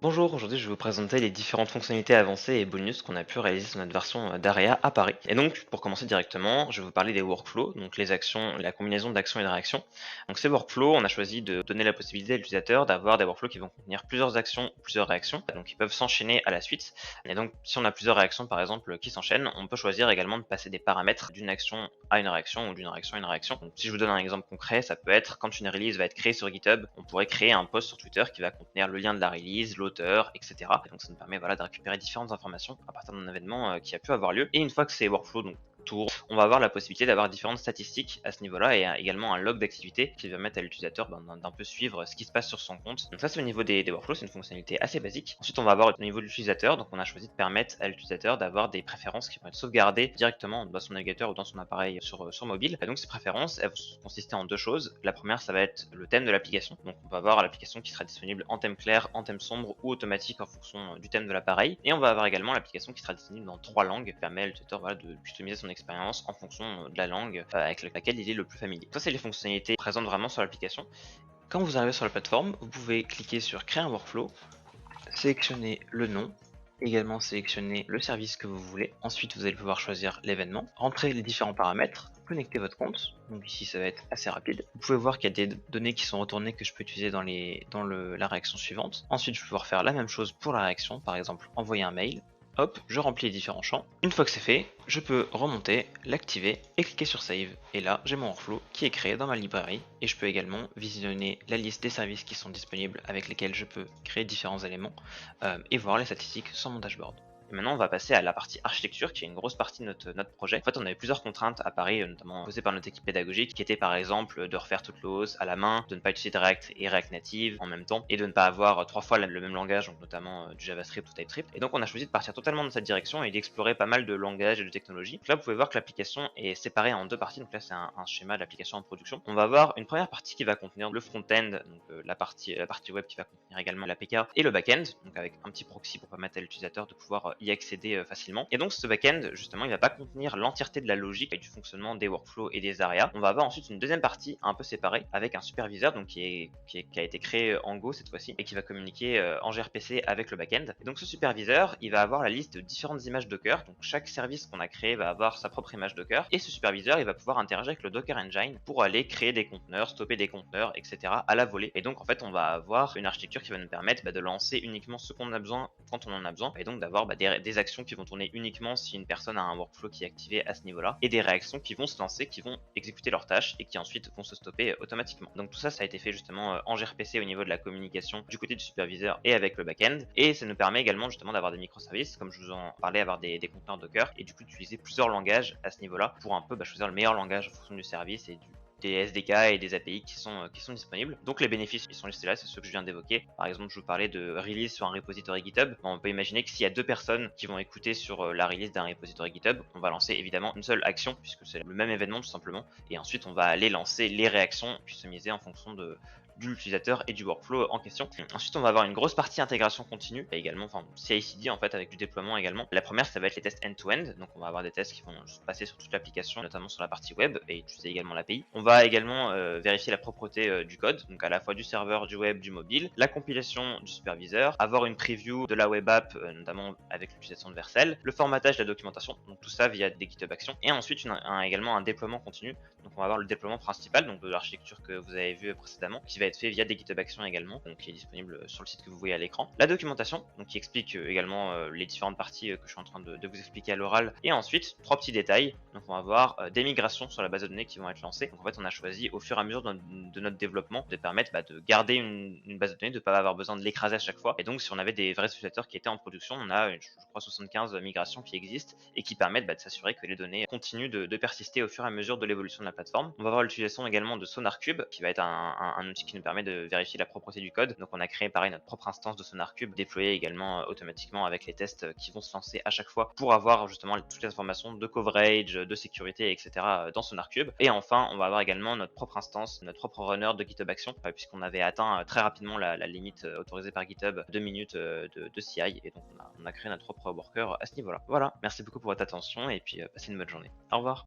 Bonjour, aujourd'hui je vais vous présenter les différentes fonctionnalités avancées et bonus qu'on a pu réaliser sur notre version d'Area à Paris. Et donc pour commencer directement, je vais vous parler des workflows, donc les actions, la combinaison d'actions et de réactions. Donc ces workflows, on a choisi de donner la possibilité à l'utilisateur d'avoir des workflows qui vont contenir plusieurs actions, plusieurs réactions, donc ils peuvent s'enchaîner à la suite. Et donc si on a plusieurs réactions par exemple qui s'enchaînent, on peut choisir également de passer des paramètres d'une action à une réaction ou d'une réaction à une réaction. Donc si je vous donne un exemple concret, ça peut être quand une release va être créée sur GitHub, on pourrait créer un post sur Twitter qui va contenir le lien de la release, l'auteur, etc. Et donc ça nous permet voilà, de récupérer différentes informations à partir d'un événement qui a pu avoir lieu. Et une fois que ces workflows donc tour, on va avoir la possibilité d'avoir différentes statistiques à ce niveau-là et également un log d'activité qui va permettre à l'utilisateur d'un peu suivre ce qui se passe sur son compte. Donc ça c'est au niveau des workflows, c'est une fonctionnalité assez basique. Ensuite on va avoir au niveau de l'utilisateur, donc on a choisi de permettre à l'utilisateur d'avoir des préférences qui vont être sauvegardées directement dans son navigateur ou dans son appareil sur mobile. Et donc ces préférences, elles vont consister en deux choses. La première ça va être le thème de l'application, donc on va avoir l'application qui sera disponible en thème clair, en thème sombre ou automatique en fonction du thème de l'appareil. Et on va avoir également l'application qui sera disponible dans trois langues, qui permet à l'utilisateur voilà, de customiser son expérience en fonction de la langue avec laquelle il est le plus familier. Ça, c'est les fonctionnalités présentes vraiment sur l'application. Quand vous arrivez sur la plateforme, vous pouvez cliquer sur créer un workflow, sélectionner le nom, également sélectionner le service que vous voulez. Ensuite, vous allez pouvoir choisir l'événement, rentrer les différents paramètres, connecter votre compte. Donc ici, ça va être assez rapide. Vous pouvez voir qu'il y a des données qui sont retournées que je peux utiliser dans la réaction suivante. Ensuite, je vais pouvoir faire la même chose pour la réaction, par exemple envoyer un mail. Hop, je remplis les différents champs. Une fois que c'est fait, je peux remonter, l'activer et cliquer sur Save. Et là, j'ai mon workflow qui est créé dans ma librairie. Et je peux également visionner la liste des services qui sont disponibles avec lesquels je peux créer différents éléments et voir les statistiques sur mon dashboard. Et maintenant, on va passer à la partie architecture, qui est une grosse partie de notre projet. En fait, on avait plusieurs contraintes à Paris, notamment posées par notre équipe pédagogique, qui étaient par exemple de refaire toute l'OS à la main, de ne pas utiliser React et React Native en même temps, et de ne pas avoir trois fois le même langage, donc notamment du JavaScript ou TypeScript. Et donc, on a choisi de partir totalement dans cette direction et d'explorer pas mal de langages et de technologies. Donc là, vous pouvez voir que l'application est séparée en deux parties. Donc là, c'est un schéma de l'application en production. On va avoir une première partie qui va contenir le front-end, donc la partie web qui va contenir également l'APK et le back-end, donc avec un petit proxy pour permettre à l'utilisateur de pouvoir y accéder facilement. Et donc ce back-end, justement, il va pas contenir l'entièreté de la logique et du fonctionnement des workflows et des areas. On va avoir ensuite une deuxième partie un peu séparée avec un superviseur, donc qui a été créé en Go cette fois-ci et qui va communiquer en gRPC avec le back-end. Et donc ce superviseur, il va avoir la liste de différentes images Docker. Donc chaque service qu'on a créé va avoir sa propre image Docker. Et ce superviseur, il va pouvoir interagir avec le Docker Engine pour aller créer des conteneurs, stopper des conteneurs, etc. à la volée. Et donc en fait, on va avoir une architecture qui va nous permettre de lancer uniquement ce qu'on a besoin quand on en a besoin, et donc d'avoir des actions qui vont tourner uniquement si une personne a un workflow qui est activé à ce niveau-là, et des réactions qui vont se lancer, qui vont exécuter leurs tâches et qui ensuite vont se stopper automatiquement. Donc tout ça, ça a été fait justement en gRPC au niveau de la communication du côté du superviseur et avec le back-end, et ça nous permet également justement d'avoir des microservices, comme je vous en parlais, avoir des conteneurs Docker, et du coup d'utiliser plusieurs langages à ce niveau-là pour un peu choisir le meilleur langage en fonction du service et des SDK et des API qui sont disponibles. Donc les bénéfices qui sont listés là, c'est ceux que je viens d'évoquer. Par exemple, je vous parlais de release sur un repository GitHub. On peut imaginer que s'il y a deux personnes qui vont écouter sur la release d'un repository GitHub, on va lancer évidemment une seule action puisque c'est le même événement tout simplement. Et ensuite, on va aller lancer les réactions customisées en fonction de l'utilisateur et du workflow en question. Ensuite, on va avoir une grosse partie intégration continue, et également, enfin CI/CD en fait avec du déploiement également. La première, ça va être les tests end-to-end, donc on va avoir des tests qui vont se passer sur toute l'application, notamment sur la partie web et utiliser également l'API. On va également vérifier la propreté du code, donc à la fois du serveur, du web, du mobile, la compilation du superviseur, avoir une preview de la web app, notamment avec l'utilisation de Vercel, le formatage de la documentation, donc tout ça via des GitHub Actions, et ensuite également un déploiement continu. Donc on va avoir le déploiement principal, donc de l'architecture que vous avez vu précédemment, qui va être fait via des GitHub Actions également, donc qui est disponible sur le site que vous voyez à l'écran. La documentation, donc qui explique également les différentes parties que je suis en train de vous expliquer à l'oral. Et ensuite, trois petits détails. Donc on va avoir des migrations sur la base de données qui vont être lancées. Donc en fait, on a choisi au fur et à mesure de notre développement de permettre de garder une base de données, de ne pas avoir besoin de l'écraser à chaque fois. Et donc si on avait des vrais utilisateurs qui étaient en production, on a, je crois, 75 migrations qui existent et qui permettent de s'assurer que les données continuent de persister au fur et à mesure de l'évolution de la plateforme. On va avoir l'utilisation également de SonarCube, qui va être un outil qui nous permet de vérifier la propreté du code. Donc on a créé pareil notre propre instance de SonarCube, déployée également automatiquement avec les tests qui vont se lancer à chaque fois pour avoir justement toutes les informations de coverage, de sécurité, etc. dans SonarCube. Et enfin, on va avoir également notre propre instance, notre propre runner de GitHub Action, puisqu'on avait atteint très rapidement la limite autorisée par GitHub, 2 minutes de CI, et donc on a créé notre propre worker à ce niveau-là. Voilà, merci beaucoup pour votre attention et puis passez une bonne journée. Au revoir.